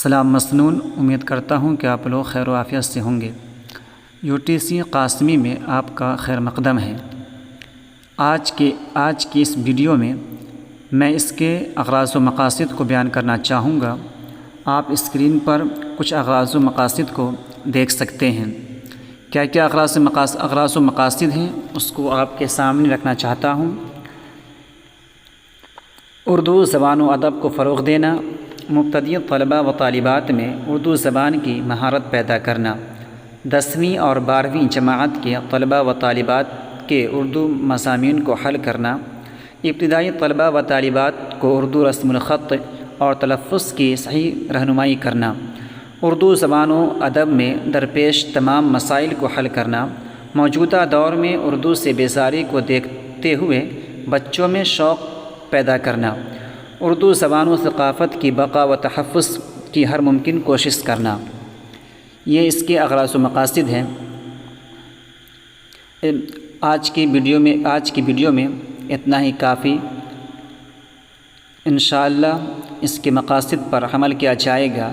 سلام مسنون، امید کرتا ہوں کہ آپ لوگ خیر و عافیت سے ہوں گے۔ UTC قاسمی میں آپ کا خیر مقدم ہے۔ آج کی اس ویڈیو میں میں اس کے اغراض و مقاصد کو بیان کرنا چاہوں گا۔ آپ اسکرین پر کچھ اغراض و مقاصد کو دیکھ سکتے ہیں۔ کیا کیا اغراض و مقاصد ہیں اس کو آپ کے سامنے رکھنا چاہتا ہوں۔ اردو زبان و ادب کو فروغ دینا، مبتدئ طلباء و طالبات میں اردو زبان کی مہارت پیدا کرنا، 10ویں اور 12ویں جماعت کے طلباء و طالبات کے اردو مضامین کو حل کرنا، ابتدائی طلباء و طالبات کو اردو رسم الخط اور تلفظ کی صحیح رہنمائی کرنا، اردو زبان و ادب میں درپیش تمام مسائل کو حل کرنا، موجودہ دور میں اردو سے بیزاری کو دیکھتے ہوئے بچوں میں شوق پیدا کرنا، اردو زبان و ثقافت کی بقا و تحفظ کی ہر ممکن کوشش کرنا۔ یہ اس کے اغراض و مقاصد ہیں۔ آج کی ویڈیو میں اتنا ہی کافی۔ انشاءاللہ اس کے مقاصد پر عمل کیا جائے گا۔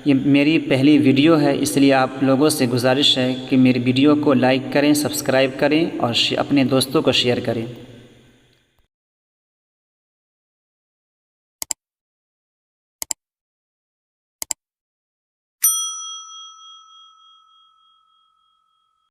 یہ میری پہلی ویڈیو ہے، اس لیے آپ لوگوں سے گزارش ہے کہ میری ویڈیو کو لائک کریں، سبسکرائب کریں اور اپنے دوستوں کو شیئر کریں۔